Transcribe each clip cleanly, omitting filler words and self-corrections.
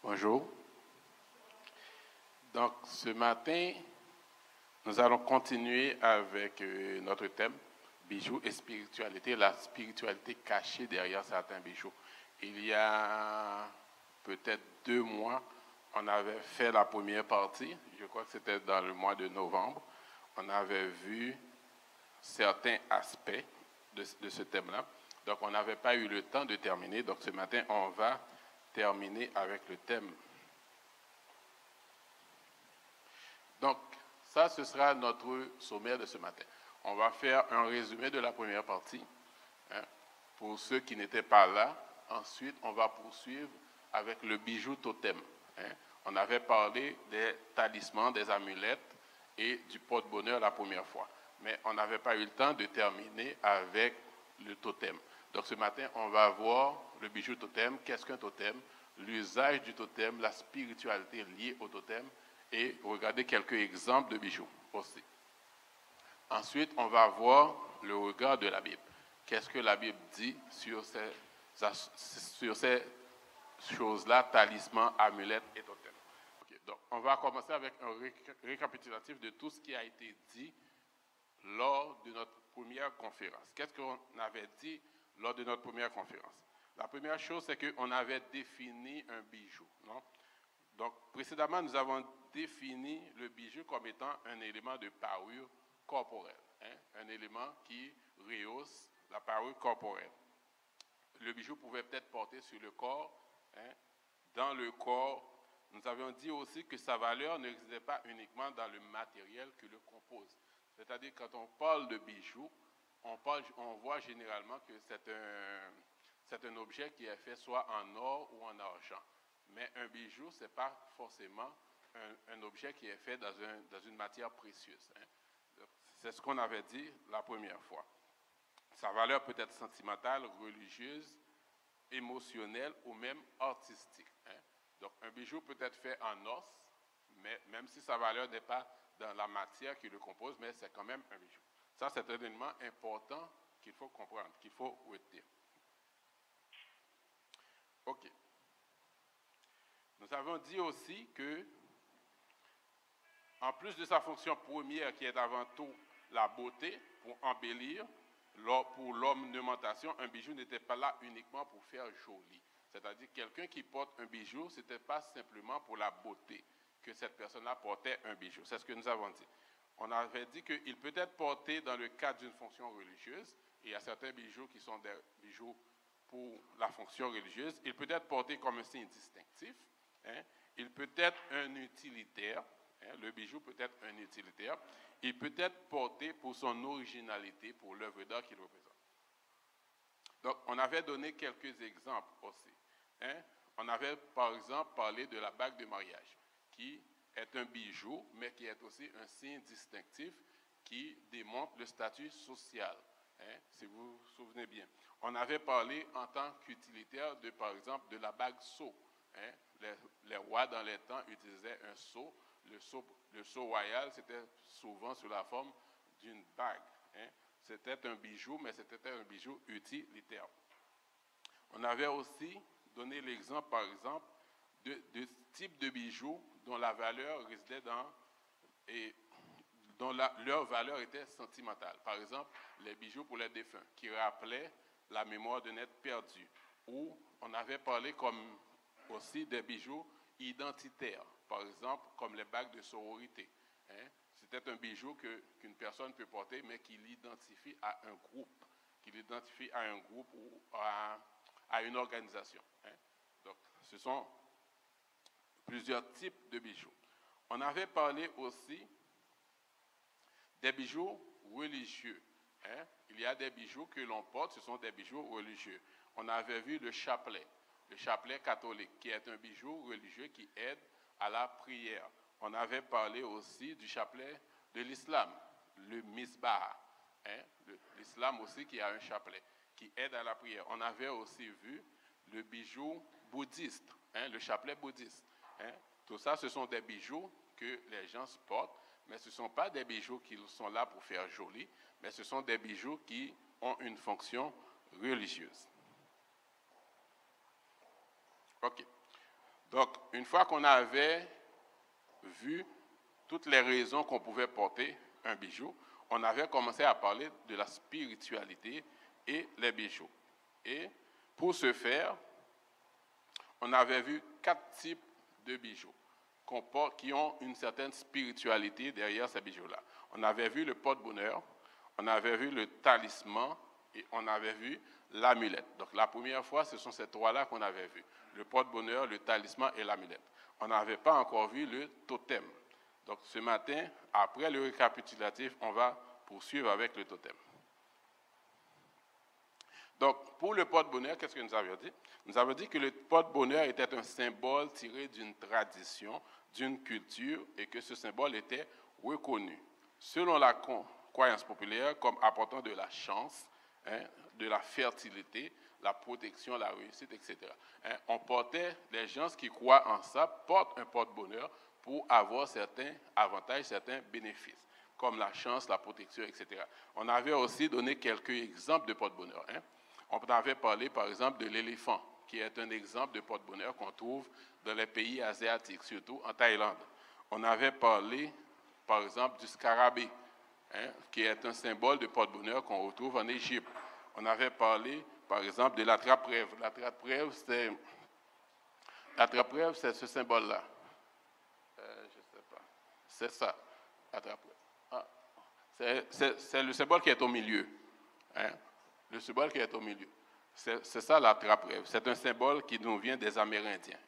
Bonjour. Donc, ce matin, nous allons continuer avec notre thème, bijoux et spiritualité, la spiritualité cachée derrière certains bijoux. Il y a peut-être 2 mois, on avait fait la première partie, je crois que c'était dans le mois de novembre. On avait vu certains aspects de ce thème-là. Donc, on n'avait pas eu le temps de terminer. Donc, ce matin, on va terminer avec le thème. Donc, ça, ce sera notre sommaire de ce matin. On va faire un résumé de la première partie, pour ceux qui n'étaient pas là. Ensuite, on va poursuivre avec le bijou totem. On avait parlé des talismans, des amulettes et du porte-bonheur la première fois. Mais on n'avait pas eu le temps de terminer avec le totem. Donc, ce matin, on va voir le bijou totem, qu'est-ce qu'un totem, l'usage du totem, la spiritualité liée au totem, et regarder quelques exemples de bijoux aussi. Ensuite, on va voir le regard de la Bible. Qu'est-ce que la Bible dit sur ces choses-là, talismans, amulettes et totems. Okay, donc, on va commencer avec un récapitulatif de tout ce qui a été dit lors de notre première conférence. Qu'est-ce qu'on avait dit lors de notre première conférence? La première chose, c'est qu'on avait défini un bijou, non? Donc, précédemment, nous avons défini le bijou comme étant un élément de parure corporelle, un élément qui rehausse la parure corporelle. Le bijou pouvait être porté sur le corps, dans le corps. Nous avions dit aussi que sa valeur ne résidait pas uniquement dans le matériel qui le compose. C'est-à-dire, quand on parle de bijou, on voit généralement que c'est un objet qui est fait soit en or ou en argent. Mais un bijou, ce n'est pas forcément un objet qui est fait dans une matière précieuse. C'est ce qu'on avait dit la première fois. Sa valeur peut être sentimentale, religieuse, émotionnelle ou même artistique. Donc, un bijou peut être fait en os, mais même si sa valeur n'est pas dans la matière qui le compose, mais c'est quand même un bijou. Ça, c'est un élément important qu'il faut comprendre, qu'il faut retenir. OK. Nous avons dit aussi que, en plus de sa fonction première qui est avant tout la beauté, pour embellir, pour l'ornementation, un bijou n'était pas là uniquement pour faire joli. C'est-à-dire quelqu'un qui porte un bijou, ce n'était pas simplement pour la beauté que cette personne-là portait un bijou. C'est ce que nous avons dit. On avait dit qu'il peut être porté dans le cadre d'une fonction religieuse, et il y a certains bijoux qui sont des bijoux pour la fonction religieuse. Il peut être porté comme un signe distinctif. Il peut être un utilitaire. Le bijou peut être un utilitaire. Il peut être porté pour son originalité, pour l'œuvre d'art qu'il représente. Donc, on avait donné quelques exemples aussi. On avait, par exemple, parlé de la bague de mariage, qui est un bijou, mais qui est aussi un signe distinctif qui démontre le statut social, si vous vous souvenez bien. On avait parlé en tant qu'utilitaire, par exemple, de la bague sceau. Les rois, dans les temps, utilisaient un sceau. Le sceau royal, c'était souvent sous la forme d'une bague. C'était un bijou, mais c'était un bijou utilitaire. On avait aussi donné l'exemple, par exemple, de types de bijoux dont la valeur résidait dont leur valeur était sentimentale. Par exemple, les bijoux pour les défunts, qui rappelaient la mémoire d'un être perdu. Ou on avait parlé comme aussi des bijoux identitaires, par exemple, comme les bagues de sororité. C'était un bijou qu'une personne peut porter, mais qui l'identifie à un groupe, ou à une organisation. Donc, ce sont plusieurs types de bijoux. On avait parlé aussi des bijoux religieux. Il y a des bijoux que l'on porte, ce sont des bijoux religieux. On avait vu le chapelet catholique, qui est un bijou religieux qui aide à la prière. On avait parlé aussi du chapelet de l'islam, le misbah. L'islam aussi qui a un chapelet, qui aide à la prière. On avait aussi vu le bijou bouddhiste, le chapelet bouddhiste. Tout ça, ce sont des bijoux que les gens se portent, mais ce ne sont pas des bijoux qui sont là pour faire joli, mais ce sont des bijoux qui ont une fonction religieuse. OK. Donc, une fois qu'on avait vu toutes les raisons qu'on pouvait porter un bijou, on avait commencé à parler de la spiritualité et les bijoux. Et pour ce faire, on avait vu 4 types de bijoux qui ont une certaine spiritualité derrière ces bijoux-là. On avait vu le porte-bonheur, on avait vu le talisman et on avait vu l'amulette. Donc la première fois, ce sont ces 3-là qu'on avait vus. Le porte-bonheur, le talisman et l'amulette. On n'avait pas encore vu le totem. Donc ce matin, après le récapitulatif, on va poursuivre avec le totem. Donc, pour le porte-bonheur, qu'est-ce que nous avions dit? Nous avons dit que le porte-bonheur était un symbole tiré d'une tradition, d'une culture, et que ce symbole était reconnu, selon la croyance populaire, comme apportant de la chance, de la fertilité, la protection, la réussite, etc. On portait, les gens qui croient en ça portent un porte-bonheur pour avoir certains avantages, certains bénéfices, comme la chance, la protection, etc. On avait aussi donné quelques exemples de porte-bonheur. On avait parlé, par exemple, de l'éléphant, qui est un exemple de porte-bonheur qu'on trouve dans les pays asiatiques, surtout en Thaïlande. On avait parlé, par exemple, du scarabée, qui est un symbole de porte-bonheur qu'on retrouve en Égypte. On avait parlé, par exemple, de l'attrape-rêve. L'attrape-rêve, c'est ce symbole-là. Je ne sais pas. C'est ça, l'attrape-rêve. Ah. C'est le symbole qui est au milieu. Le symbole qui est au milieu. C'est ça l'attrape-rêve. C'est un symbole qui nous vient des Amérindiens,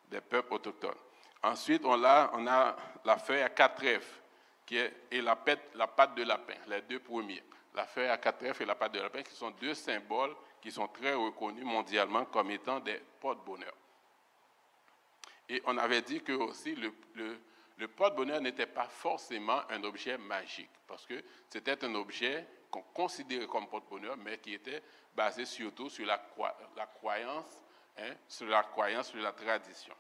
des peuples autochtones. Ensuite, on a la feuille à 4 trèfles et la patte de lapin, les 2 premiers. La feuille à 4 trèfles et la patte de lapin, qui sont 2 symboles qui sont très reconnus mondialement comme étant des porte-bonheur. Et on avait dit que aussi le porte-bonheur n'était pas forcément un objet magique, parce que c'était un objet qu'on considérait comme porte-bonheur, mais qui était basé surtout sur la croyance, sur la tradition.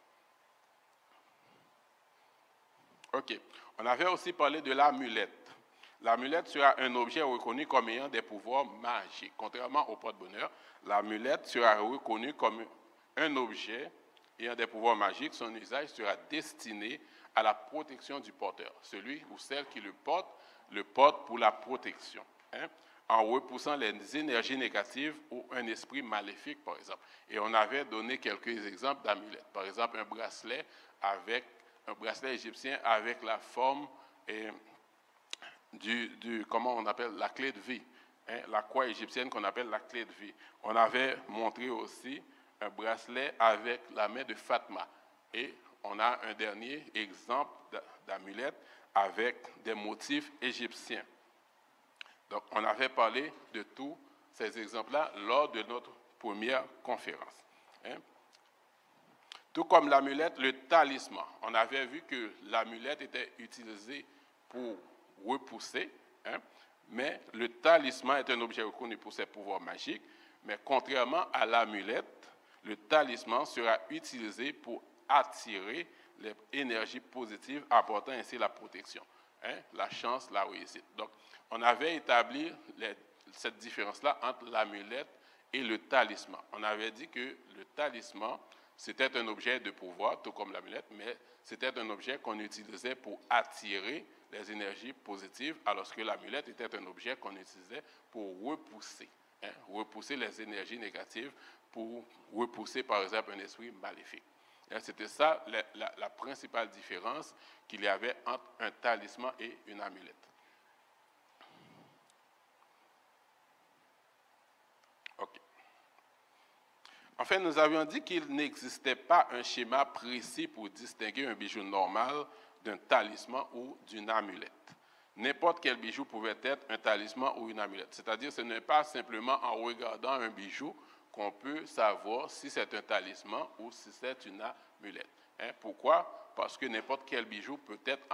OK. On avait aussi parlé de l'amulette. L'amulette sera un objet reconnu comme ayant des pouvoirs magiques. Contrairement au porte-bonheur, l'amulette sera reconnue comme un objet ayant des pouvoirs magiques. Son usage sera destiné à la protection du porteur. Celui ou celle qui le porte pour la protection, en repoussant les énergies négatives ou un esprit maléfique, par exemple. Et on avait donné quelques exemples d'amulettes. Par exemple, un bracelet égyptien avec la forme comment on appelle, la clé de vie. La croix égyptienne qu'on appelle la clé de vie. On avait montré aussi un bracelet avec la main de Fatma. Et on a un dernier exemple d'amulette avec des motifs égyptiens. Donc, on avait parlé de tous ces exemples-là lors de notre première conférence. Tout comme l'amulette, le talisman. On avait vu que l'amulette était utilisée pour repousser, mais le talisman est un objet reconnu pour ses pouvoirs magiques, mais contrairement à l'amulette, le talisman sera utilisé pour attirer les énergies positives, apportant ainsi la protection, la chance, la réussite. Donc, on avait établi cette différence-là entre l'amulette et le talisman. On avait dit que le talisman, c'était un objet de pouvoir, tout comme l'amulette, mais c'était un objet qu'on utilisait pour attirer les énergies positives, alors que l'amulette était un objet qu'on utilisait pour repousser les énergies négatives, pour repousser, par exemple, un esprit maléfique. C'était ça la principale différence qu'il y avait entre un talisman et une amulette. OK. En fait, nous avions dit qu'il n'existait pas un schéma précis pour distinguer un bijou normal d'un talisman ou d'une amulette. N'importe quel bijou pouvait être un talisman ou une amulette. C'est-à-dire, ce n'est pas simplement en regardant un bijou qu'on peut savoir si c'est un talisman ou si c'est une amulette. Pourquoi? Parce que n'importe quel bijou peut être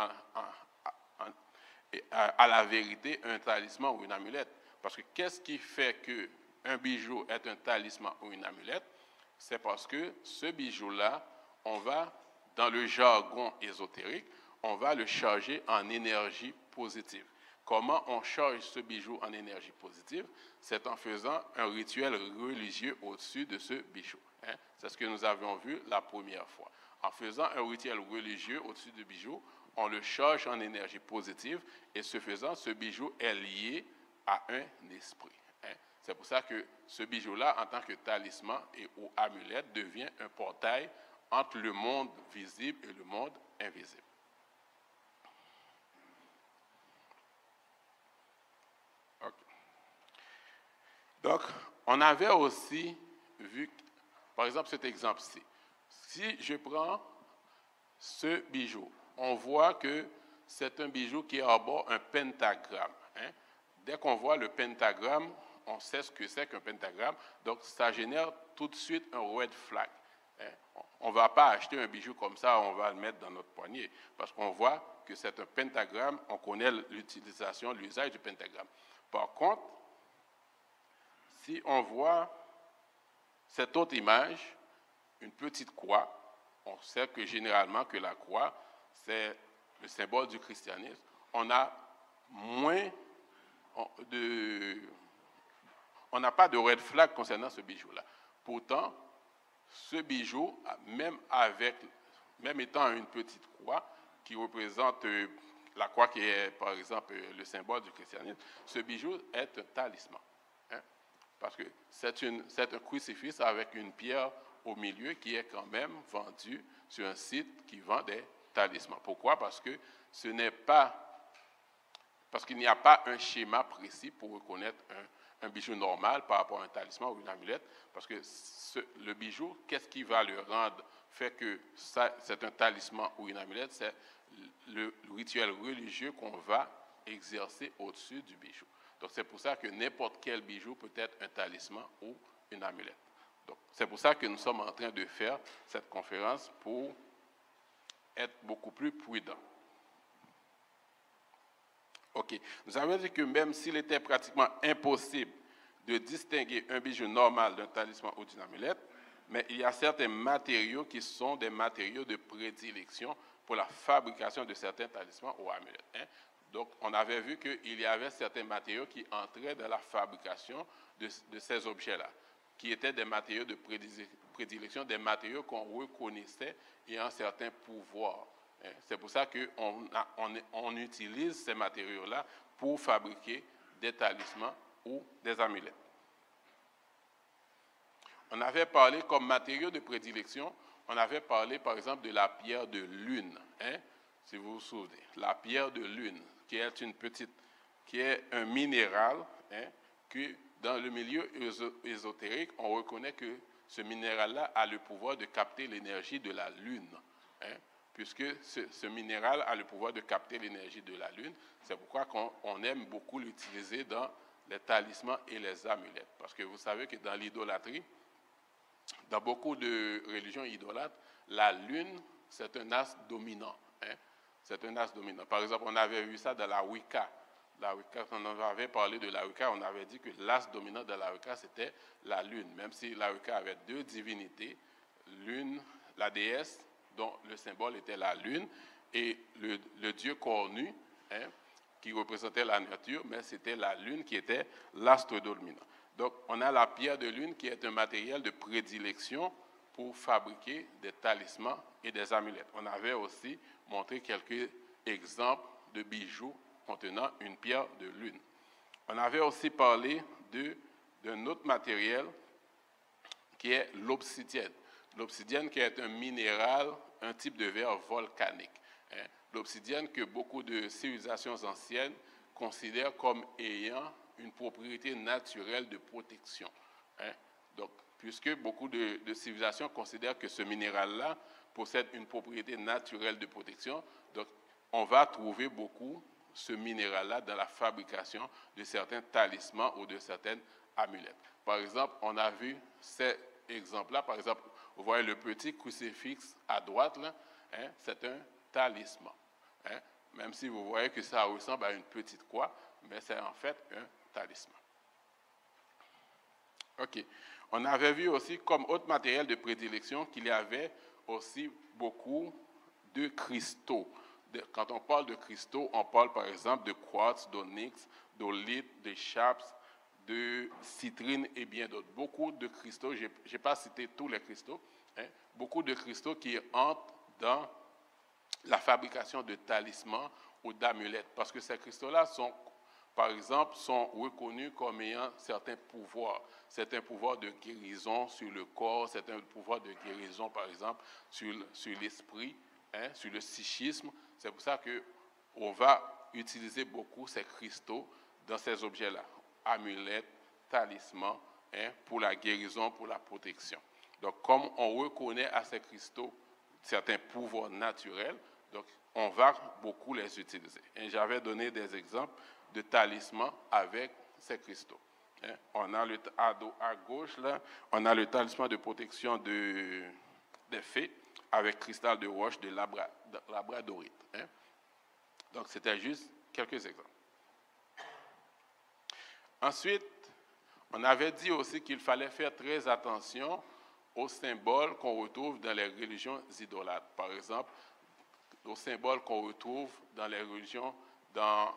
à la vérité un talisman ou une amulette. Parce que qu'est-ce qui fait qu'un bijou est un talisman ou une amulette? C'est parce que ce bijou-là, on va, dans le jargon ésotérique, on va le charger en énergie positive. Comment on charge ce bijou en énergie positive? C'est en faisant un rituel religieux au-dessus de ce bijou. C'est ce que nous avions vu la première fois. En faisant un rituel religieux au-dessus du bijou, on le charge en énergie positive et ce faisant, ce bijou est lié à un esprit. C'est pour ça que ce bijou-là, en tant que talisman et ou amulette, devient un portail entre le monde visible et le monde invisible. Okay. Donc, on avait aussi vu, par exemple, cet exemple-ci. Si je prends ce bijou, on voit que c'est un bijou qui arbore un pentagramme. Dès qu'on voit le pentagramme, on sait ce que c'est qu'un pentagramme, donc ça génère tout de suite un red flag. On ne va pas acheter un bijou comme ça, on va le mettre dans notre poignet, parce qu'on voit que c'est un pentagramme, on connaît l'utilisation, l'usage du pentagramme. Par contre, si on voit cette autre image, une petite croix, on sait que généralement que la croix, c'est le symbole du christianisme, on a moins on n'a pas de red flag concernant ce bijou-là. Pourtant, ce bijou, même étant une petite croix qui représente la croix qui est, par exemple, le symbole du christianisme, ce bijou est un talisman. Parce que c'est un crucifix avec une pierre au milieu qui est quand même vendu sur un site qui vend des talismans. Pourquoi? Parce qu'il n'y a pas un schéma précis pour reconnaître un bijou normal par rapport à un talisman ou une amulette, parce que le bijou, qu'est-ce qui va le rendre, fait que c'est un talisman ou une amulette, c'est le rituel religieux qu'on va exercer au-dessus du bijou. Donc c'est pour ça que n'importe quel bijou peut être un talisman ou une amulette. Donc c'est pour ça que nous sommes en train de faire cette conférence pour être beaucoup plus prudents. OK. Nous avons dit que même s'il était pratiquement impossible de distinguer un bijou normal d'un talisman ou d'une amulette, mais il y a certains matériaux qui sont des matériaux de prédilection pour la fabrication de certains talismans ou amulettes. Donc, on avait vu qu'il y avait certains matériaux qui entraient dans la fabrication de ces objets-là, qui étaient des matériaux de prédilection, des matériaux qu'on reconnaissait ayant certains pouvoirs. C'est pour ça qu'on utilise ces matériaux-là pour fabriquer des talismans ou des amulettes. On avait parlé comme matériau de prédilection, on avait parlé par exemple de la pierre de lune, si vous vous souvenez. La pierre de lune, qui est un minéral, que dans le milieu ésotérique, on reconnaît que ce minéral-là a le pouvoir de capter l'énergie de la lune. Puisque ce minéral a le pouvoir de capter l'énergie de la lune. C'est pourquoi on aime beaucoup l'utiliser dans les talismans et les amulettes. Parce que vous savez que dans l'idolâtrie, dans beaucoup de religions idolâtres, la lune, c'est un astre dominant. C'est un astre dominant. Par exemple, on avait vu ça dans la Wicca. Quand on avait parlé de la Wicca, on avait dit que l'astre dominant de la Wicca, c'était la lune. Même si la Wicca avait deux divinités, l'une, la déesse, dont le symbole était la lune, et le dieu cornu, qui représentait la nature, mais c'était la lune qui était l'astre dominant. Donc, on a la pierre de lune qui est un matériel de prédilection pour fabriquer des talismans et des amulettes. On avait aussi montré quelques exemples de bijoux contenant une pierre de lune. On avait aussi parlé d'un autre matériel qui est l'obsidienne. L'obsidienne qui est un minéral, un type de verre volcanique. L'obsidienne que beaucoup de civilisations anciennes considèrent comme ayant une propriété naturelle de protection. Donc, puisque beaucoup de civilisations considèrent que ce minéral-là possède une propriété naturelle de protection, donc on va trouver beaucoup ce minéral-là dans la fabrication de certains talismans ou de certaines amulettes. Par exemple, on a vu ces exemples-là. Par exemple, vous voyez le petit crucifix à droite, là, c'est un talisman. Même si vous voyez que ça ressemble à une petite croix, mais c'est en fait un talisman. OK. On avait vu aussi comme autre matériel de prédilection qu'il y avait aussi beaucoup de cristaux. Quand on parle de cristaux, on parle par exemple de quartz, d'onyx, d'olite, de chaps, de citrine et bien d'autres. Beaucoup de cristaux, je n'ai pas cité tous les cristaux, hein, beaucoup de cristaux qui entrent dans la fabrication de talismans ou d'amulettes, parce que ces cristaux-là sont, par exemple, sont reconnus comme ayant certains pouvoirs de guérison sur le corps, certains pouvoirs de guérison, par exemple, sur l'esprit, hein, sur le psychisme. C'est pour ça qu'on va utiliser beaucoup ces cristaux dans ces objets-là, amulettes, talismans, hein, pour la guérison, pour la protection. Donc, comme on reconnaît à ces cristaux certains pouvoirs naturels, donc on va beaucoup les utiliser. Et j'avais donné des exemples de talismans avec ces cristaux. Hein, on a à gauche, là, on a le talisman de protection des fées avec cristal de roche de labradorite. Hein. Donc, c'était juste quelques exemples. Ensuite, on avait dit aussi qu'il fallait faire très attention aux symboles qu'on retrouve dans les religions idolâtres. Par exemple, aux symboles qu'on retrouve dans les religions, dans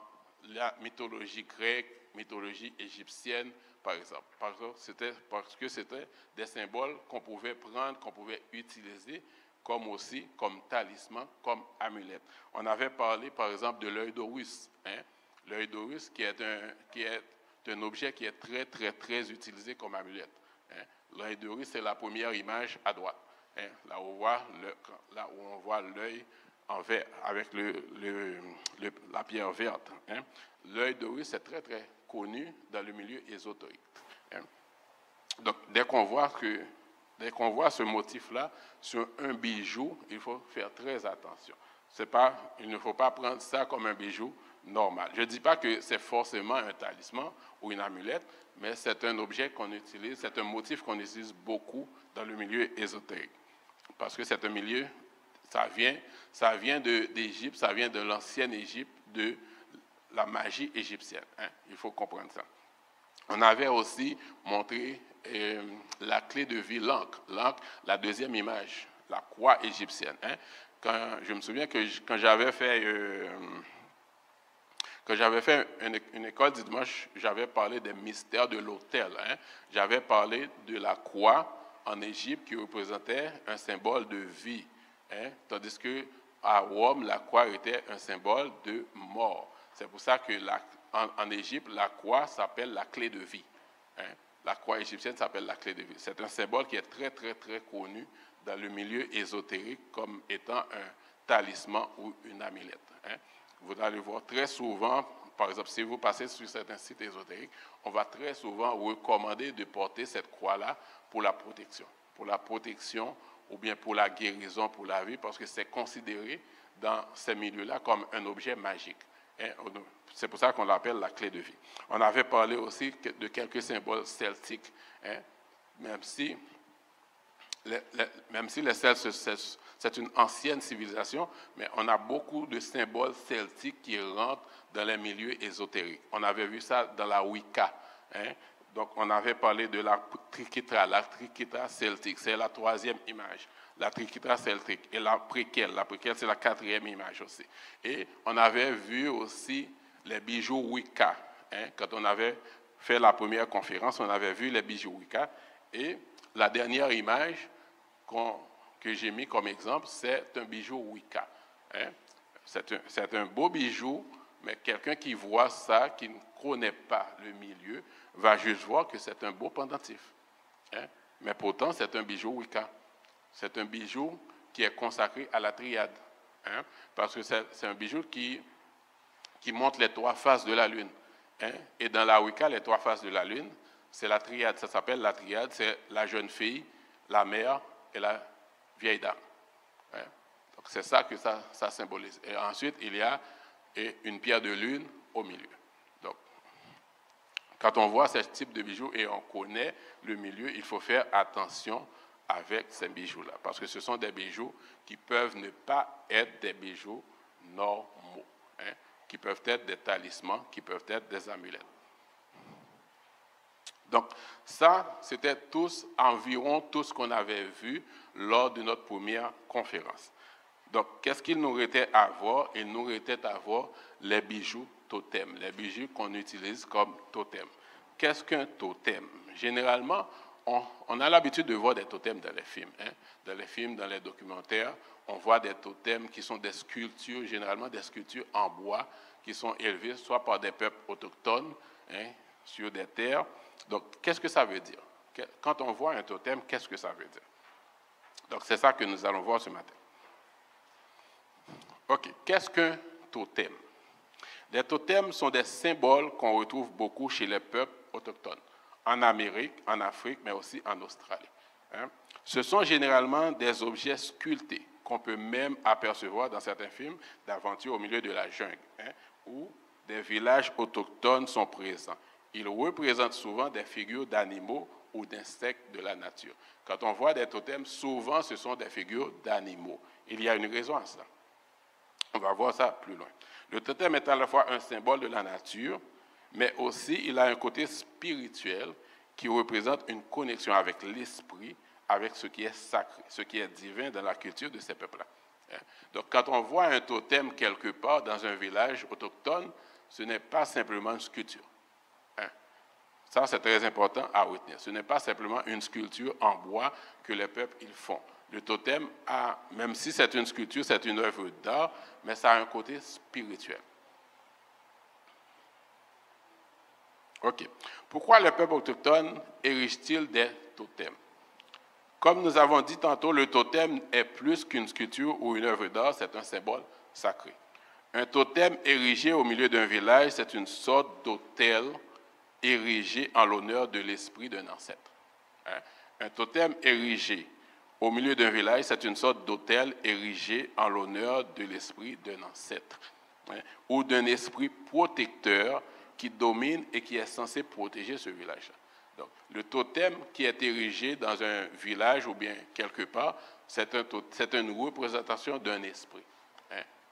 la mythologie grecque, mythologie égyptienne, par exemple. Parce que c'était des symboles qu'on pouvait prendre, qu'on pouvait utiliser comme talisman, comme amulette. On avait parlé, par exemple, de l'œil d'Horus. Hein? L'œil d'Horus qui est un objet qui est très, très, très utilisé comme amulette. Hein? L'œil d'Horus, c'est la première image à droite. Hein? Là où on voit l'œil en vert, avec la pierre verte. Hein? L'œil d'Horus est très, très connu dans le milieu ésotérique. Hein? Donc, dès qu'on voit ce motif-là sur un bijou, il faut faire très attention. Il ne faut pas prendre ça comme un bijou normal. Je ne dis pas que c'est forcément un talisman ou une amulette, mais c'est un objet qu'on utilise, c'est un motif qu'on utilise beaucoup dans le milieu ésotérique. Parce que c'est un milieu, ça vient d'Égypte, ça vient de l'ancienne Égypte, de la magie égyptienne. Hein? Il faut comprendre ça. On avait aussi montré la clé de vie, l'encre, la deuxième image, la croix égyptienne. Hein? Je me souviens que quand j'avais fait une école du dimanche, j'avais parlé des mystères de l'autel. Hein? J'avais parlé de la croix en Égypte qui représentait un symbole de vie. Hein? Tandis qu'à Rome, la croix était un symbole de mort. C'est pour ça qu'en Égypte, la croix s'appelle la clé de vie. Hein? La croix égyptienne s'appelle la clé de vie. C'est un symbole qui est très, très, très connu dans le milieu ésotérique comme étant un talisman ou une amulette. Hein? Vous allez voir très souvent, par exemple, si vous passez sur certains sites ésotériques, on va très souvent recommander de porter cette croix-là pour la protection. Pour la protection ou bien pour la guérison, pour la vie, parce que c'est considéré dans ces milieux-là comme un objet magique. C'est pour ça qu'on l'appelle la clé de vie. On avait parlé aussi de quelques symboles celtiques, hein, même si les Celtes, c'est une ancienne civilisation, mais on a beaucoup de symboles celtiques qui rentrent dans les milieux ésotériques. On avait vu ça dans la Wicca. Hein. Donc, on avait parlé de la triquetra celtique, c'est la troisième image. La triquetra celtique et la préquelle c'est la quatrième image aussi. Et on avait vu aussi les bijoux Wicca. Hein. Quand on avait fait la première conférence, on avait vu les bijoux Wicca. Et la dernière image que j'ai mis comme exemple, c'est un bijou Wicca. Hein? C'est un beau bijou, mais quelqu'un qui voit ça, qui ne connaît pas le milieu, va juste voir que c'est un beau pendentif. Hein? Mais pourtant, c'est un bijou Wicca. C'est un bijou qui est consacré à la triade. Hein? Parce que c'est un bijou qui montre les trois faces de la lune. Hein? Et dans la Wicca, les trois faces de la lune, c'est la triade. Ça s'appelle la triade. C'est la jeune fille, la mère et la vieille dame. Hein? Donc c'est ça que ça symbolise. Et ensuite, il y a une pierre de lune au milieu. Donc, quand on voit ce type de bijoux et on connaît le milieu, il faut faire attention avec ces bijoux-là. Parce que ce sont des bijoux qui peuvent ne pas être des bijoux normaux. Hein? Qui peuvent être des talismans, qui peuvent être des amulettes. Donc, ça, c'était environ tout ce qu'on avait vu lors de notre première conférence. Donc, qu'est-ce qu'il nous restait à voir? Il nous restait à voir les bijoux totems, les bijoux qu'on utilise comme totem. Qu'est-ce qu'un totem? Généralement, on a l'habitude de voir des totems dans les films. Dans les films, dans les documentaires, on voit des totems qui sont des sculptures, généralement des sculptures en bois, qui sont élevées soit par des peuples autochtones sur des terres. Donc, qu'est-ce que ça veut dire? Quand on voit un totem, qu'est-ce que ça veut dire? Donc, c'est ça que nous allons voir ce matin. OK, qu'est-ce qu'un totem? Les totems sont des symboles qu'on retrouve beaucoup chez les peuples autochtones, en Amérique, en Afrique, mais aussi en Australie. Ce sont généralement des objets sculptés qu'on peut même apercevoir dans certains films d'aventure au milieu de la jungle, où des villages autochtones sont présents. Ils représentent souvent des figures d'animaux ou d'insectes de la nature. Quand on voit des totems, souvent ce sont des figures d'animaux. Il y a une raison à ça. On va voir ça plus loin. Le totem est à la fois un symbole de la nature, mais aussi il a un côté spirituel qui représente une connexion avec l'esprit, avec ce qui est sacré, ce qui est divin dans la culture de ces peuples-là. Donc, quand on voit un totem quelque part dans un village autochtone, ce n'est pas simplement une sculpture. Ça, c'est très important à retenir. Ce n'est pas simplement une sculpture en bois que les peuples ils font. Le totem même si c'est une sculpture, c'est une œuvre d'art, mais ça a un côté spirituel. OK. Pourquoi les peuples autochtones érigent-ils des totems? Comme nous avons dit tantôt, le totem est plus qu'une sculpture ou une œuvre d'art, c'est un symbole sacré. Un totem érigé au milieu d'un village, c'est une sorte d'autel érigé en l'honneur de l'esprit d'un ancêtre. Un totem érigé au milieu d'un village, c'est une sorte d'autel érigé en l'honneur de l'esprit d'un ancêtre, ou d'un esprit protecteur qui domine et qui est censé protéger ce village-là. Donc, le totem qui est érigé dans un village ou bien quelque part, c'est une représentation d'un esprit.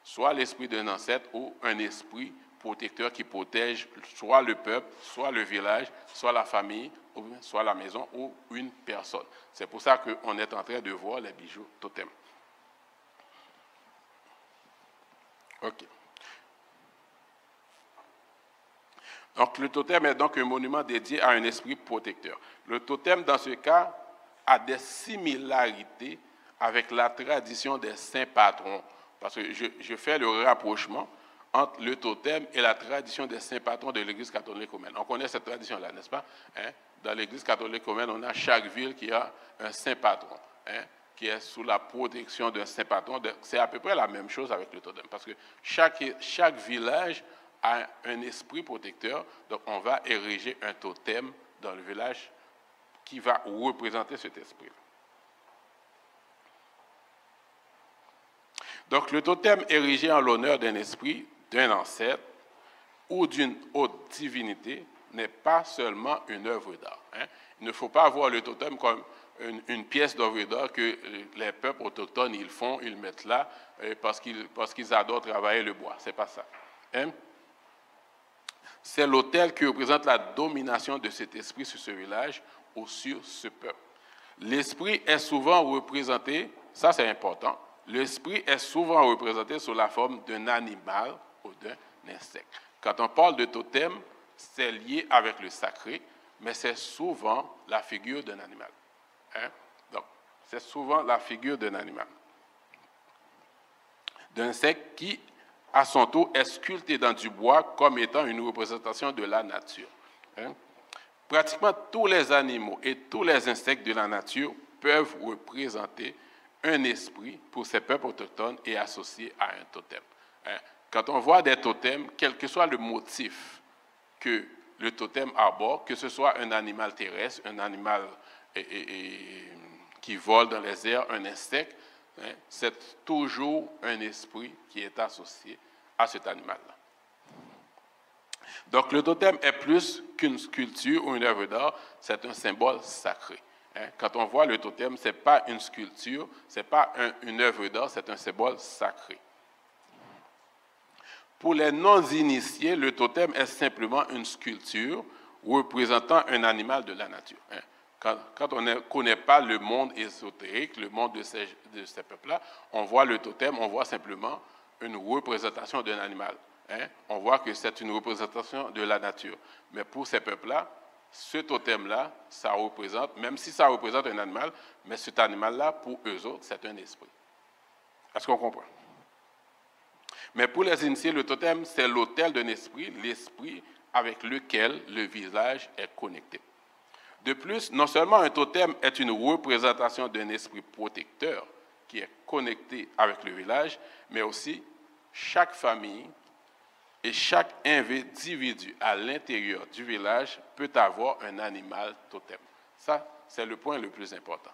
Soit l'esprit d'un ancêtre ou un esprit protecteur qui protège soit le peuple, soit le village, soit la famille, soit la maison ou une personne. C'est pour ça qu'on est en train de voir les bijoux totems. OK. Donc, le totem est donc un monument dédié à un esprit protecteur. Le totem, dans ce cas, a des similarités avec la tradition des saints patrons. Parce que je fais le rapprochement entre le totem et la tradition des saints patrons de l'Église catholique romaine. On connaît cette tradition-là, n'est-ce pas? Dans l'Église catholique romaine, on a chaque ville qui a un saint patron, qui est sous la protection d'un saint patron. C'est à peu près la même chose avec le totem, parce que chaque village a un esprit protecteur, donc on va ériger un totem dans le village qui va représenter cet esprit-là. Donc, le totem érigé en l'honneur d'un esprit, d'un ancêtre ou d'une haute divinité n'est pas seulement une œuvre d'art. Il ne faut pas voir le totem comme une pièce d'œuvre d'art que les peuples autochtones ils font, ils mettent là parce qu'ils adorent travailler le bois. Ce n'est pas ça. C'est l'autel qui représente la domination de cet esprit sur ce village ou sur ce peuple. L'esprit est souvent représenté, ça c'est important, l'esprit est souvent représenté sous la forme d'un animal ou d'un insecte. Quand on parle de totem, c'est lié avec le sacré, mais c'est souvent la figure d'un animal. Donc, c'est souvent la figure d'un animal. D'un insecte qui, à son tour, est sculpté dans du bois comme étant une représentation de la nature. Pratiquement tous les animaux et tous les insectes de la nature peuvent représenter un esprit pour ces peuples autochtones et associés à un totem. Quand on voit des totems, quel que soit le motif que le totem arbore, que ce soit un animal terrestre, un animal qui vole dans les airs, un insecte, c'est toujours un esprit qui est associé à cet animal-là. Donc, le totem est plus qu'une sculpture ou une œuvre d'art, c'est un symbole sacré. Quand on voit le totem, ce n'est pas une sculpture, ce n'est pas une œuvre d'art, c'est un symbole sacré. Pour les non-initiés, le totem est simplement une sculpture représentant un animal de la nature. Quand on ne connaît pas le monde ésotérique, le monde de ces peuples-là, on voit le totem, on voit simplement une représentation d'un animal. On voit que c'est une représentation de la nature. Mais pour ces peuples-là, ce totem-là, ça représente, même si ça représente un animal, mais cet animal-là, pour eux autres, c'est un esprit. Est-ce qu'on comprend? Mais pour les initiés, le totem, c'est l'autel d'un esprit, l'esprit avec lequel le village est connecté. De plus, non seulement un totem est une représentation d'un esprit protecteur qui est connecté avec le village, mais aussi chaque famille et chaque individu à l'intérieur du village peut avoir un animal totem. Ça, c'est le point le plus important.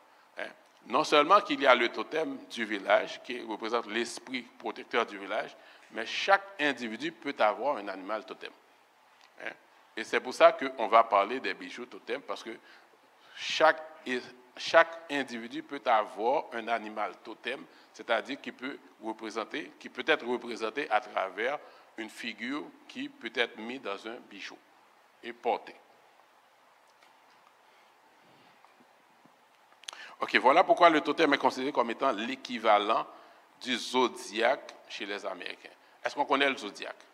Non seulement qu'il y a le totem du village qui représente l'esprit protecteur du village, mais chaque individu peut avoir un animal totem. Et c'est pour ça qu'on va parler des bijoux totem, parce que chaque individu peut avoir un animal totem, c'est-à-dire qui peut être représenté à travers une figure qui peut être mise dans un bijou et portée. Ok, voilà pourquoi le totem est considéré comme étant l'équivalent du zodiaque chez les Américains. Est-ce qu'on connaît le zodiaque?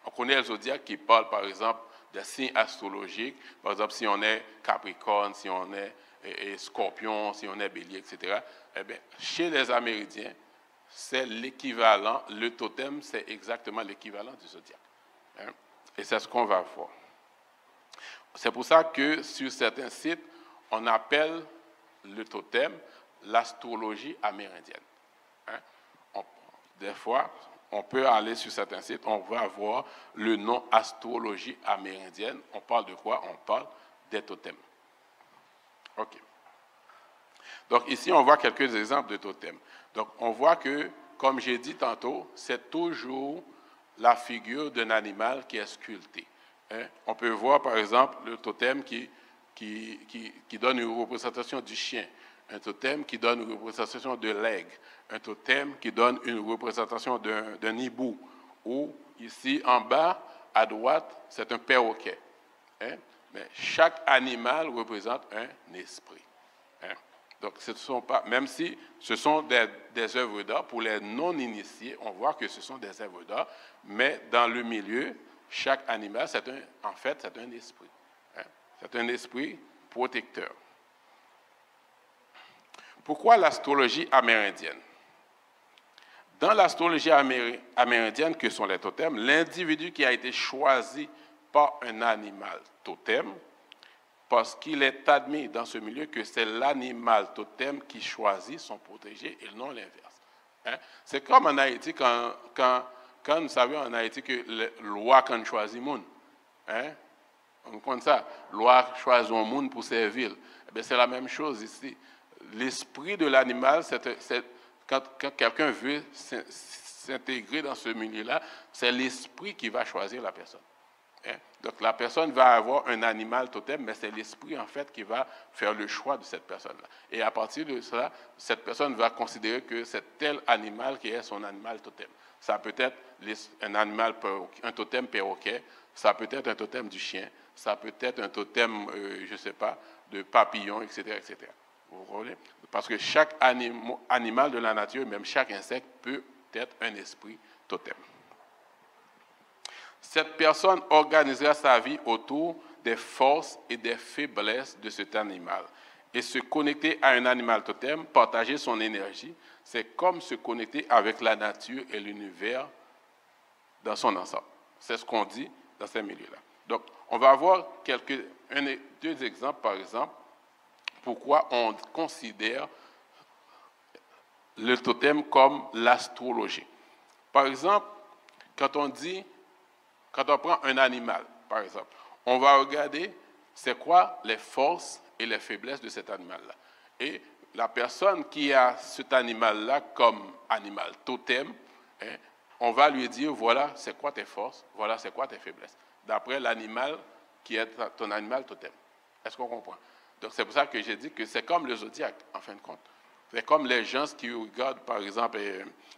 On connaît le zodiaque qui parle, par exemple, des signes astrologiques. Par exemple, si on est Capricorne, si on est Scorpion, si on est Bélier, etc. Eh bien, chez les Amérindiens, c'est l'équivalent, le totem, c'est exactement l'équivalent du zodiaque. Et c'est ce qu'on va voir. C'est pour ça que sur certains sites, on appelle le totem l'astrologie amérindienne. Des fois, on peut aller sur certains sites, on va avoir le nom astrologie amérindienne. On parle de quoi? On parle des totems. OK. Donc ici, on voit quelques exemples de totems. Donc on voit que, comme j'ai dit tantôt, c'est toujours la figure d'un animal qui est sculptée. On peut voir par exemple le totem qui donne une représentation du chien, un totem qui donne une représentation de l'aigle, un totem qui donne une représentation d'un hibou, ou ici en bas, à droite, c'est un perroquet. Mais chaque animal représente un esprit. Donc, ce ne sont pas, même si ce sont des œuvres d'art, pour les non-initiés, on voit que ce sont des œuvres d'art, mais dans le milieu, chaque animal, en fait, c'est un esprit. C'est un esprit protecteur. Pourquoi l'astrologie amérindienne? Dans l'astrologie amérindienne, que sont les totems, l'individu qui a été choisi par un animal totem, parce qu'il est admis dans ce milieu que c'est l'animal totem qui choisit son protégé et non l'inverse. C'est comme en Haïti, quand nous savions en Haïti que le loi quand choisit monde. On compte ça. Loi choisit un monde pour servir. C'est la même chose ici. L'esprit de l'animal, quand quelqu'un veut s'intégrer dans ce milieu-là, c'est l'esprit qui va choisir la personne. Donc la personne va avoir un animal totem, mais c'est l'esprit en fait qui va faire le choix de cette personne-là. Et à partir de cela, cette personne va considérer que c'est tel animal qui est son animal totem. Ça peut être un totem perroquet, ça peut être un totem du chien, ça peut être un totem, je ne sais pas, de papillon, etc., etc. Vous voyez? Parce que chaque animal de la nature, même chaque insecte, peut être un esprit totem. Cette personne organisera sa vie autour des forces et des faiblesses de cet animal. Et se connecter à un animal totem, partager son énergie, c'est comme se connecter avec la nature et l'univers dans son ensemble. C'est ce qu'on dit dans ces milieux-là. Donc, on va avoir deux exemples, par exemple, pourquoi on considère le totem comme l'astrologie. Par exemple, quand on prend un animal, par exemple, on va regarder c'est quoi les forces et les faiblesses de cet animal-là. Et la personne qui a cet animal-là comme animal totem, on va lui dire, voilà, c'est quoi tes forces, voilà, c'est quoi tes faiblesses, d'après l'animal qui est ton animal totem. Est-ce qu'on comprend? Donc, c'est pour ça que j'ai dit que c'est comme le zodiaque, en fin de compte. C'est comme les gens qui regardent, par exemple,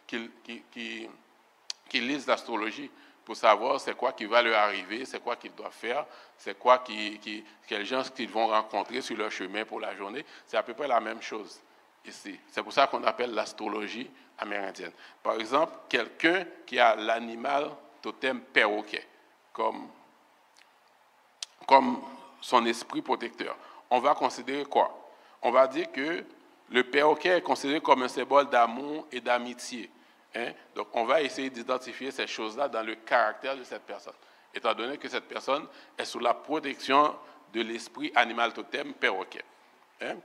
qui lisent l'astrologie pour savoir c'est quoi qui va leur arriver, c'est quoi qu'ils doivent faire, c'est quoi quels gens qu'ils vont rencontrer sur leur chemin pour la journée. C'est à peu près la même chose ici. C'est pour ça qu'on appelle l'astrologie amérindienne. Par exemple, quelqu'un qui a l'animal totem perroquet, comme son esprit protecteur. On va considérer quoi? On va dire que le perroquet est considéré comme un symbole d'amour et d'amitié. Hein? Donc, on va essayer d'identifier ces choses-là dans le caractère de cette personne, étant donné que cette personne est sous la protection de l'esprit animal totem perroquet. Hein?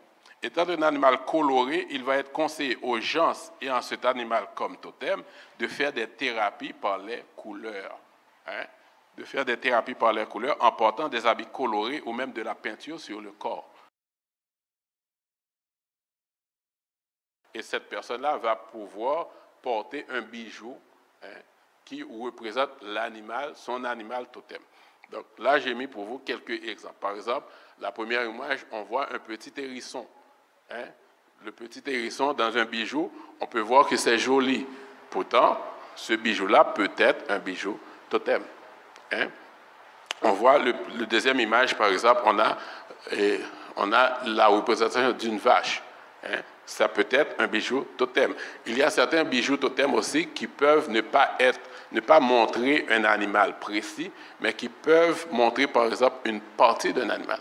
Étant un animal coloré, il va être conseillé aux gens ayant cet animal comme totem de faire des thérapies par les couleurs. Hein? De faire des thérapies par les couleurs en portant des habits colorés ou même de la peinture sur le corps. Et cette personne-là va pouvoir porter un bijou qui représente l'animal, son animal totem. Donc là, j'ai mis pour vous quelques exemples. Par exemple, la première image, on voit un petit hérisson. Le petit hérisson dans un bijou, on peut voir que c'est joli. Pourtant, ce bijou-là peut être un bijou totem. On voit le deuxième image, par exemple, on a la représentation d'une vache. Ça peut être un bijou totem. Il y a certains bijoux totem aussi qui peuvent ne pas montrer un animal précis, mais qui peuvent montrer, par exemple, une partie d'un animal.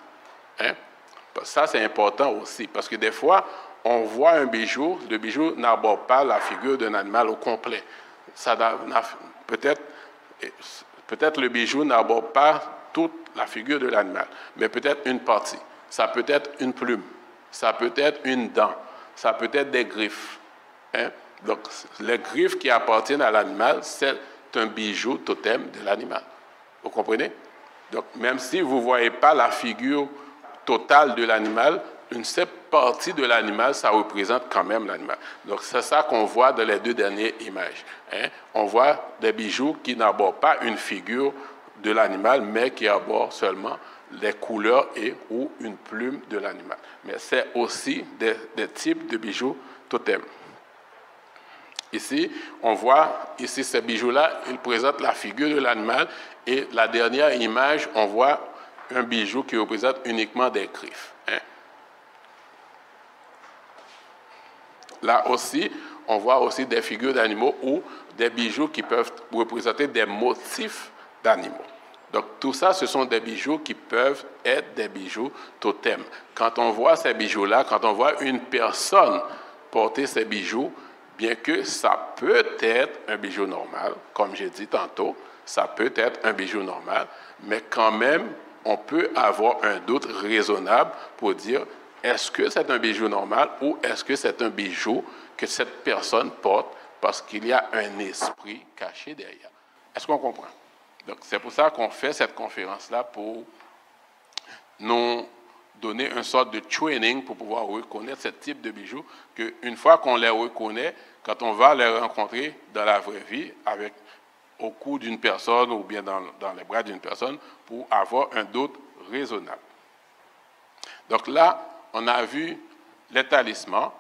Ça, c'est important aussi, parce que des fois, on voit un bijou, le bijou n'aborde pas la figure d'un animal au complet. Peut-être le bijou n'aborde pas toute la figure de l'animal, mais peut-être une partie. Ça peut être une plume, ça peut être une dent, ça peut être des griffes. Donc, les griffes qui appartiennent à l'animal, c'est un bijou totem de l'animal. Vous comprenez? Donc, même si vous ne voyez pas la figure totale de l'animal, une seule partie de l'animal, ça représente quand même l'animal. Donc, c'est ça qu'on voit dans les deux dernières images. On voit des bijoux qui n'abordent pas une figure de l'animal, mais qui abordent seulement les couleurs ou une plume de l'animal. Mais c'est aussi des types de bijoux totem. Ici, on voit, ces bijoux-là, ils présentent la figure de l'animal. Et la dernière image, on voit un bijou qui représente uniquement des griffes. Là aussi, on voit aussi des figures d'animaux ou des bijoux qui peuvent représenter des motifs d'animaux. Donc, tout ça, ce sont des bijoux qui peuvent être des bijoux totems. Quand on voit ces bijoux-là, quand on voit une personne porter ces bijoux, bien que ça peut être un bijou normal, comme j'ai dit tantôt, ça peut être un bijou normal, mais quand même, on peut avoir un doute raisonnable pour dire est-ce que c'est un bijou normal ou est-ce que c'est un bijou que cette personne porte parce qu'il y a un esprit caché derrière. Est-ce qu'on comprend? Donc, c'est pour ça qu'on fait cette conférence-là pour nous donner une sorte de training pour pouvoir reconnaître ce type de bijoux qu'une fois qu'on les reconnaît, quand on va les rencontrer dans la vraie vie, au cou d'une personne ou bien dans les bras d'une personne, pour avoir un doute raisonnable. Donc là, on a vu les talismans,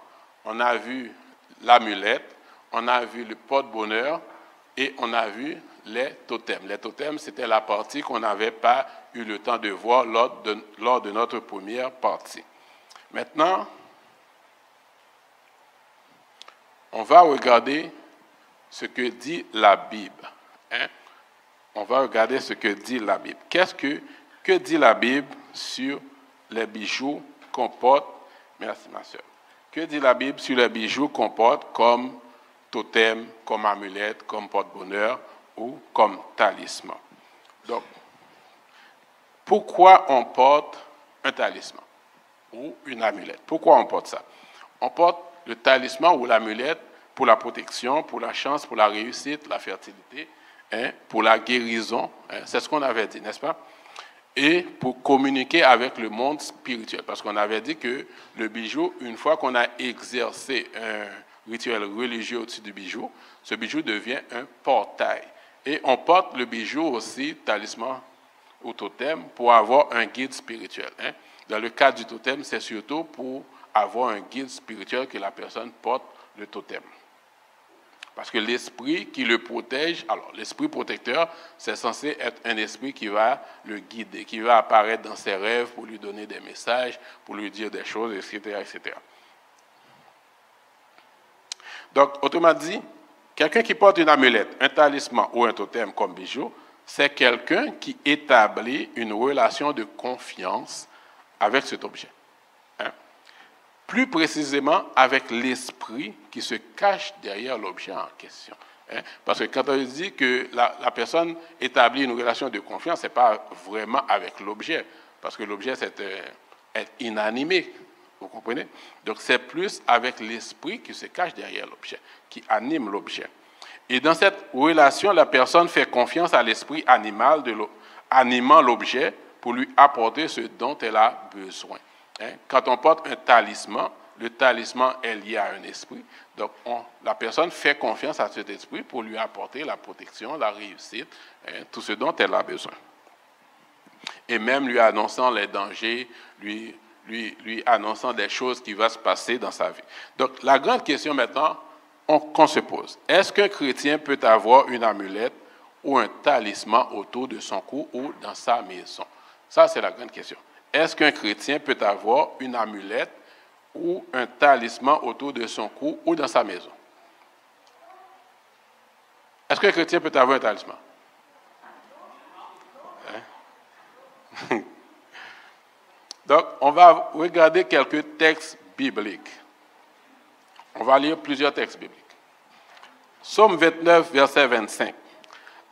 on a vu l'amulette, on a vu le porte-bonheur et on a vu les totems. Les totems, c'était la partie qu'on n'avait pas eu le temps de voir lors de notre première partie. Maintenant, on va regarder ce que dit la Bible. On va regarder ce que dit la Bible. Que dit la Bible sur les bijoux qu'on porte? Merci, ma soeur. Que dit la Bible sur les bijoux qu'on porte comme totem, comme amulette, comme porte-bonheur ou comme talisman? Donc, pourquoi on porte un talisman ou une amulette? Pourquoi on porte ça? On porte le talisman ou l'amulette pour la protection, pour la chance, pour la réussite, la fertilité, pour la guérison. C'est ce qu'on avait dit, n'est-ce pas? Et pour communiquer avec le monde spirituel. Parce qu'on avait dit que le bijou, une fois qu'on a exercé un rituel religieux au-dessus du bijou, ce bijou devient un portail. Et on porte le bijou aussi, talisman ou totem, pour avoir un guide spirituel. Dans le cas du totem, c'est surtout pour avoir un guide spirituel que la personne porte le totem. Parce que l'esprit qui le protège, alors l'esprit protecteur, c'est censé être un esprit qui va le guider, qui va apparaître dans ses rêves pour lui donner des messages, pour lui dire des choses, etc., etc. Donc, autrement dit, quelqu'un qui porte une amulette, un talisman ou un totem comme bijou, c'est quelqu'un qui établit une relation de confiance avec cet objet. Hein? Plus précisément avec l'esprit qui se cache derrière l'objet en question. Hein? Parce que quand on dit que la personne établit une relation de confiance, ce n'est pas vraiment avec l'objet, parce que l'objet est inanimé, vous comprenez? Donc c'est plus avec l'esprit qui se cache derrière l'objet, qui anime l'objet. Et dans cette relation, la personne fait confiance à l'esprit animal animant l'objet pour lui apporter ce dont elle a besoin. Hein? Quand on porte un talisman, le talisman est lié à un esprit. Donc, la personne fait confiance à cet esprit pour lui apporter la protection, la réussite, hein, tout ce dont elle a besoin. Et même lui annonçant les dangers, lui annonçant des choses qui vont se passer dans sa vie. Donc, la grande question maintenant qu'on se pose, est-ce qu'un chrétien peut avoir une amulette ou un talisman autour de son cou ou dans sa maison? Ça, c'est la grande question. Est-ce qu'un chrétien peut avoir une amulette ou un talisman autour de son cou ou dans sa maison? Est-ce qu'un chrétien peut avoir un talisman? Hein? Donc, on va regarder quelques textes bibliques. On va lire plusieurs textes bibliques. Psaume 29, verset 25.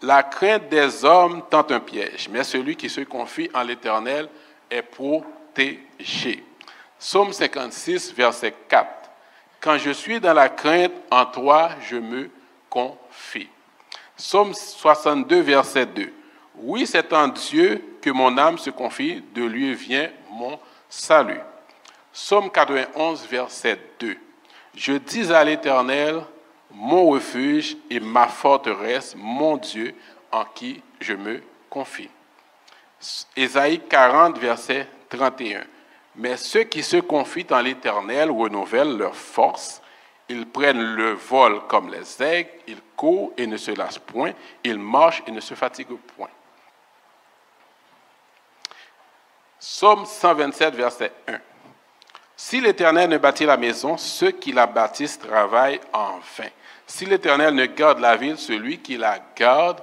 La crainte des hommes tente un piège, mais celui qui se confie en l'Éternel est protégé. Psaume 56, verset 4. Quand je suis dans la crainte, en toi, je me confie. Psaume 62, verset 2. Oui, c'est en Dieu que mon âme se confie, de lui vient mon salut. Psaume 91, verset 2. Je dis à l'Éternel, mon refuge et ma forteresse, mon Dieu, en qui je me confie. Ésaïe 40, verset 31. Mais ceux qui se confient en l'Éternel renouvellent leur force. Ils prennent le vol comme les aigles, ils courent et ne se lassent point, ils marchent et ne se fatiguent point. Psaume 127, verset 1. Si l'Éternel ne bâtit la maison, ceux qui la bâtissent travaillent en vain. Si l'Éternel ne garde la ville, celui qui la garde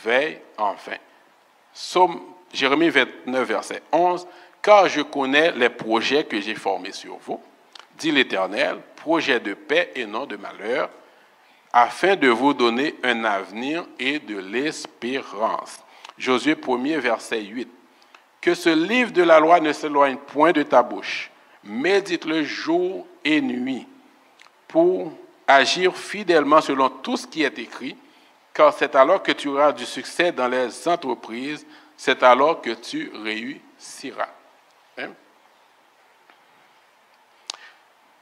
veille en vain. Jérémie 29, verset 11. Car je connais les projets que j'ai formés sur vous, dit l'Éternel, projets de paix et non de malheur, afin de vous donner un avenir et de l'espérance. Josué 1er, verset 8. Que ce livre de la loi ne s'éloigne point de ta bouche. Médite-le jour et nuit pour agir fidèlement selon tout ce qui est écrit, car c'est alors que tu auras du succès dans les entreprises, c'est alors que tu réussiras. Hein?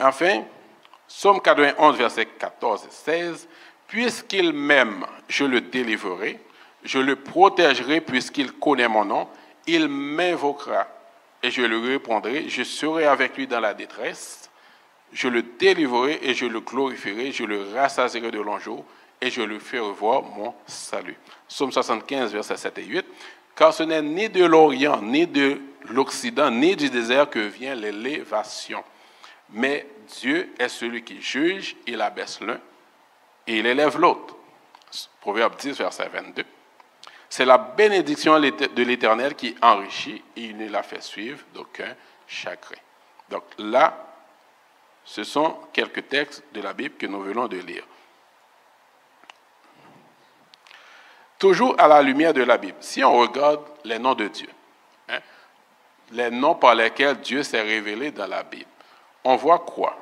Enfin, Psaume 91, versets 14 et 16, « Puisqu'il m'aime, je le délivrerai, je le protégerai puisqu'il connaît mon nom, il m'invoquera et je lui répondrai, je serai avec lui dans la détresse, je le délivrerai et je le glorifierai, je le rassasierai de longs jours et je lui ferai voir mon salut. » Psaume 75, versets 7 et 8, « Car ce n'est ni de l'Orient, ni de l'Occident, ni du désert que vient l'élévation. Mais Dieu est celui qui juge, il abaisse l'un et il élève l'autre. » Proverbe 10, verset 22. C'est la bénédiction de l'Éternel qui enrichit et il ne la fait suivre d'aucun chagrin. Donc là, ce sont quelques textes de la Bible que nous venons de lire. Toujours à la lumière de la Bible, si on regarde les noms de Dieu, hein, les noms par lesquels Dieu s'est révélé dans la Bible, on voit quoi?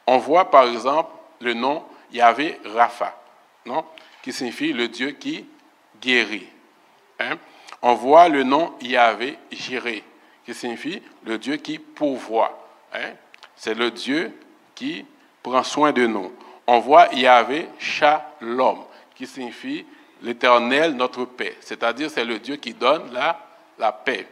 On voit par exemple le nom Yahvé Rapha, non? Qui signifie le Dieu qui guérit. Hein? On voit le nom Yahvé Jiré, qui signifie le Dieu qui pourvoit. Hein? C'est le Dieu qui prend soin de nous. On voit Yahvé Shalom, qui signifie l'Éternel notre paix, c'est-à-dire c'est le Dieu qui donne la paix.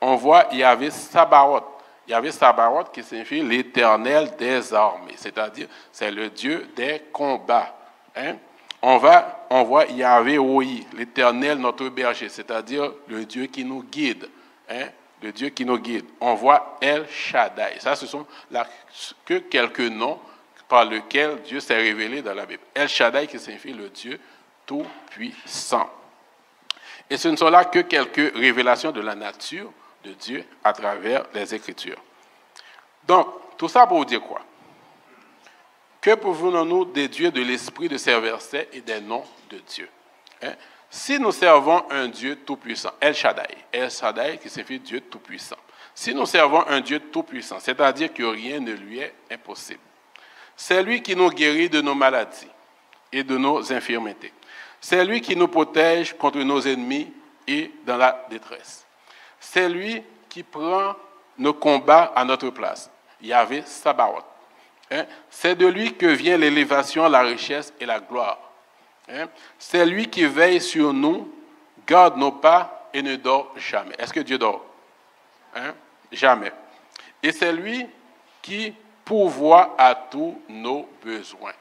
On voit Yahvé Sabaoth, Yahvé Sabaoth qui signifie l'Éternel des armées, c'est-à-dire c'est le Dieu des combats. Hein? On voit Yahvé Roi, l'Éternel notre berger, c'est-à-dire le Dieu qui nous guide. Hein? Le Dieu qui nous guide. On voit El Shaddai. Ça, ce sont que quelques noms par lesquels Dieu s'est révélé dans la Bible. El Shaddai qui signifie le Dieu tout-puissant. Et ce ne sont là que quelques révélations de la nature de Dieu à travers les Écritures. Donc, tout ça pour vous dire quoi? Que pouvons-nous déduire de l'esprit de ces versets et des noms de Dieu? Si nous servons un Dieu tout-puissant, El Shaddai qui signifie Dieu tout-puissant. Si nous servons un Dieu tout-puissant, c'est-à-dire que rien ne lui est impossible. C'est lui qui nous guérit de nos maladies et de nos infirmités. C'est lui qui nous protège contre nos ennemis et dans la détresse. C'est lui qui prend nos combats à notre place. Yahvé Sabaoth. C'est de lui que vient l'élévation, la richesse et la gloire. C'est lui qui veille sur nous, garde nos pas et ne dort jamais. Est-ce que Dieu dort? Jamais. Et c'est lui qui pourvoit à tous nos besoins.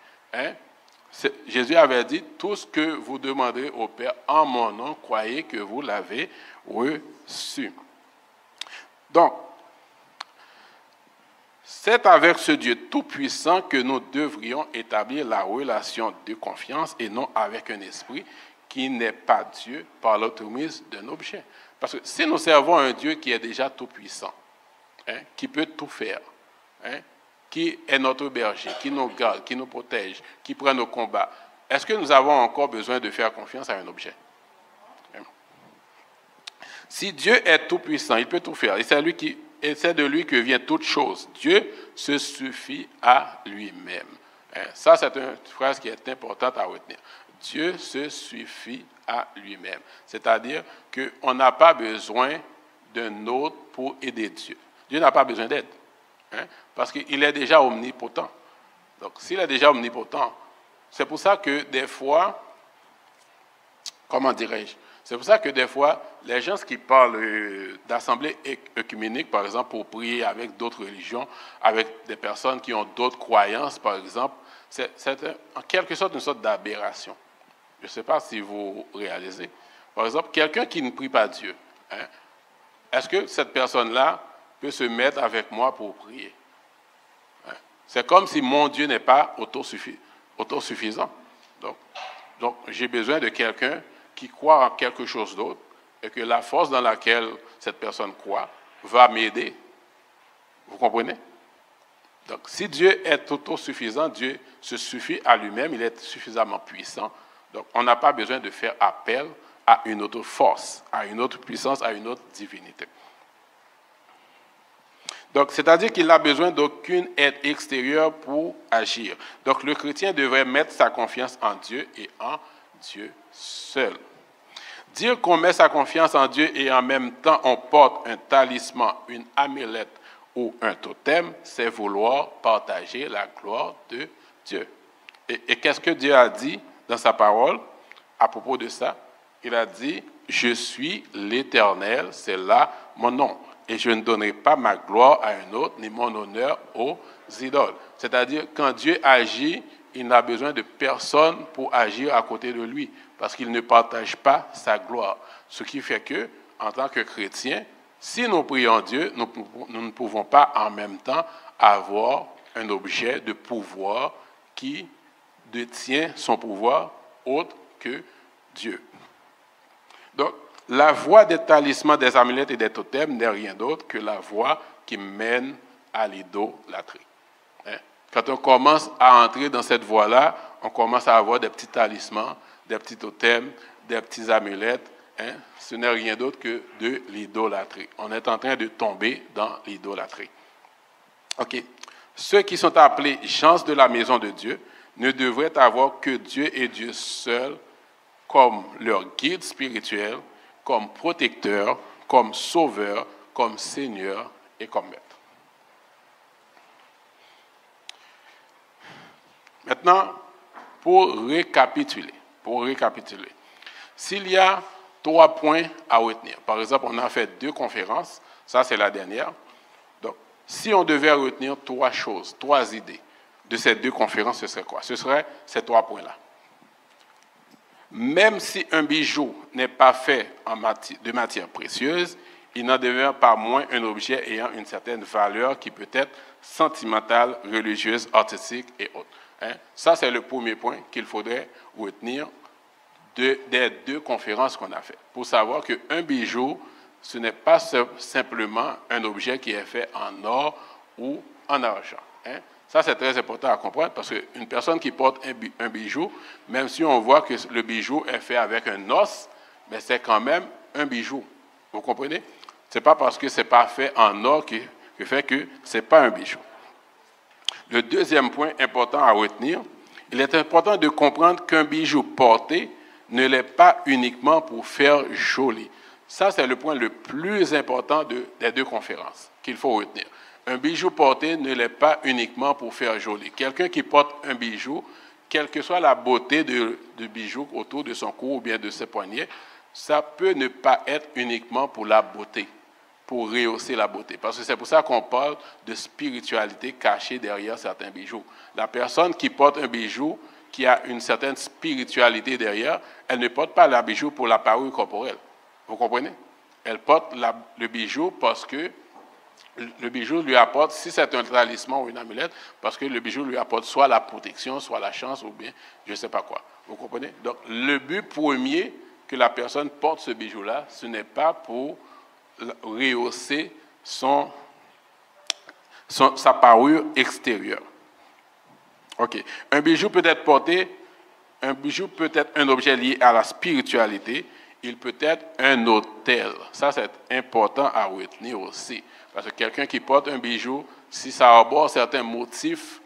Jésus avait dit, tout ce que vous demanderez au Père en mon nom, croyez que vous l'avez reçu. Donc, c'est avec ce Dieu tout-puissant que nous devrions établir la relation de confiance et non avec un esprit qui n'est pas Dieu par l'automise d'un objet. Parce que si nous servons un Dieu qui est déjà tout-puissant, qui peut tout faire, qui est notre berger, qui nous garde, qui nous protège, qui prend nos combats, est-ce que nous avons encore besoin de faire confiance à un objet? Si Dieu est tout-puissant, il peut tout faire, et c'est de lui que vient toute chose. Dieu se suffit à lui-même. Ça, c'est une phrase qui est importante à retenir. Dieu se suffit à lui-même. C'est-à-dire qu'on n'a pas besoin d'un autre pour aider Dieu. Dieu n'a pas besoin d'aide, parce qu'il est déjà omnipotent. Donc, s'il est déjà omnipotent, c'est pour ça que des fois, comment dirais-je, c'est pour ça que des fois, les gens qui parlent d'assemblée œcuménique, par exemple, pour prier avec d'autres religions, avec des personnes qui ont d'autres croyances, par exemple, c'est en quelque sorte une sorte d'aberration. Je ne sais pas si vous réalisez. Par exemple, quelqu'un qui ne prie pas Dieu, est-ce que cette personne-là peut se mettre avec moi pour prier? C'est comme si mon Dieu n'est pas autosuffisant. Donc j'ai besoin de quelqu'un qui croit en quelque chose d'autre et que la force dans laquelle cette personne croit va m'aider. Vous comprenez? Donc, si Dieu est autosuffisant, Dieu se suffit à lui-même, il est suffisamment puissant. Donc, on n'a pas besoin de faire appel à une autre force, à une autre puissance, à une autre divinité. Donc, c'est-à-dire qu'il n'a besoin d'aucune aide extérieure pour agir. Donc, le chrétien devrait mettre sa confiance en Dieu et en Dieu seul. Dire qu'on met sa confiance en Dieu et en même temps on porte un talisman, une amulette ou un totem, c'est vouloir partager la gloire de Dieu. Et qu'est-ce que Dieu a dit dans sa parole à propos de ça? Il a dit, je suis l'Éternel, c'est là mon nom. Et je ne donnerai pas ma gloire à un autre, ni mon honneur aux idoles. C'est-à-dire, quand Dieu agit, il n'a besoin de personne pour agir à côté de lui, parce qu'il ne partage pas sa gloire. Ce qui fait que, en tant que chrétiens, si nous prions Dieu, nous ne pouvons pas en même temps avoir un objet de pouvoir qui détient son pouvoir autre que Dieu. Donc, la voie des talismans, des amulettes et des totems n'est rien d'autre que la voie qui mène à l'idolâtrie. Quand on commence à entrer dans cette voie-là, on commence à avoir des petits talismans, des petits totems, des petits amulettes. Ce n'est rien d'autre que de l'idolâtrie. On est en train de tomber dans l'idolâtrie. OK. Ceux qui sont appelés gens de la maison de Dieu ne devraient avoir que Dieu et Dieu seul comme leur guide spirituel, comme protecteur, comme sauveur, comme Seigneur et comme maître. Maintenant, pour récapituler, s'il y a 3 points à retenir, par exemple, on a fait 2 conférences, ça c'est la dernière. Donc, si on devait retenir 3 choses, 3 idées de ces 2 conférences, ce serait quoi? Ce serait ces 3 points-là. Même si un bijou n'est pas fait de matière précieuse, il n'en devient pas moins un objet ayant une certaine valeur qui peut être sentimentale, religieuse, artistique et autres. Ça, c'est le premier point qu'il faudrait retenir des deux conférences qu'on a faites, pour savoir qu'un bijou, ce n'est pas simplement un objet qui est fait en or ou en argent. Hein? Ça, c'est très important à comprendre parce qu'une personne qui porte un bijou, même si on voit que le bijou est fait avec un os, mais c'est quand même un bijou. Vous comprenez? Ce n'est pas parce que ce n'est pas fait en or qui fait que ce n'est pas un bijou. Le deuxième point important à retenir, il est important de comprendre qu'un bijou porté ne l'est pas uniquement pour faire joli. Ça, c'est le point le plus important des deux conférences qu'il faut retenir. Un bijou porté ne l'est pas uniquement pour faire joli. Quelqu'un qui porte un bijou, quelle que soit la beauté du bijou autour de son cou ou bien de ses poignets, ça peut ne pas être uniquement pour la beauté, pour rehausser la beauté. Parce que c'est pour ça qu'on parle de spiritualité cachée derrière certains bijoux. La personne qui porte un bijou, qui a une certaine spiritualité derrière, elle ne porte pas le bijou pour la parure corporelle. Vous comprenez? Elle porte le bijou parce que le bijou lui apporte, si c'est un talisman ou une amulette, parce que le bijou lui apporte soit la protection, soit la chance, ou bien je ne sais pas quoi. Vous comprenez? Donc, le but premier que la personne porte ce bijou-là, ce n'est pas pour rehausser sa parure extérieure. OK. Un bijou peut être porté, un bijou peut être un objet lié à la spiritualité, il peut être un autel. Ça, c'est important à retenir aussi. Parce que quelqu'un qui porte un bijou, si ça arbore certains motifs,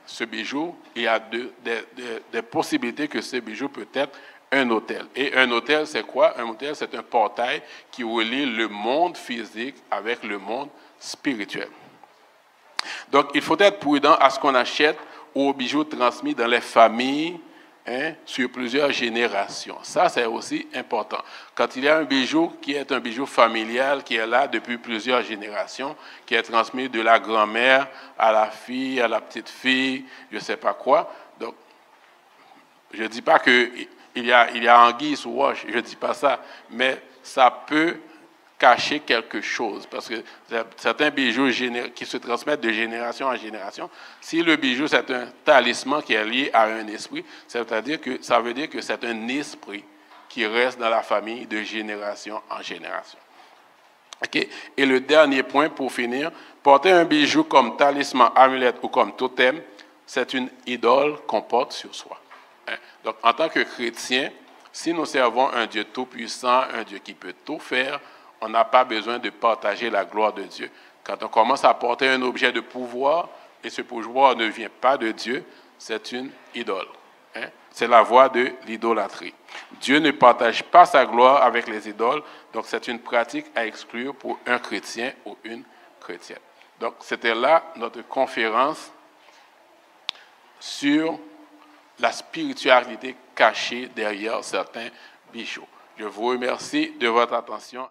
ce bijou, il y a des possibilités que ce bijou peut être un autel. Et un autel, c'est quoi? Un autel, c'est un portail qui relie le monde physique avec le monde spirituel. Donc, il faut être prudent à ce qu'on achète aux bijoux transmis dans les familles, sur plusieurs générations. Ça, c'est aussi important. Quand il y a un bijou qui est un bijou familial, qui est là depuis plusieurs générations, qui est transmis de la grand-mère à la fille, à la petite-fille, je ne sais pas quoi. Donc, je ne dis pas qu'il y a anguille sous roche, je ne dis pas ça, mais ça peut cacher quelque chose, parce que certains bijoux qui se transmettent de génération en génération, si le bijou c'est un talisman qui est lié à un esprit, ça veut dire que c'est un esprit qui reste dans la famille de génération en génération. Okay? Et le dernier point pour finir, porter un bijou comme talisman, amulette ou comme totem, c'est une idole qu'on porte sur soi. Donc en tant que chrétien, si nous servons un Dieu tout-puissant, un Dieu qui peut tout faire, on n'a pas besoin de partager la gloire de Dieu. Quand on commence à porter un objet de pouvoir, et ce pouvoir ne vient pas de Dieu, c'est une idole. C'est la voie de l'idolâtrie. Dieu ne partage pas sa gloire avec les idoles, donc c'est une pratique à exclure pour un chrétien ou une chrétienne. Donc c'était là notre conférence sur la spiritualité cachée derrière certains bijoux. Je vous remercie de votre attention.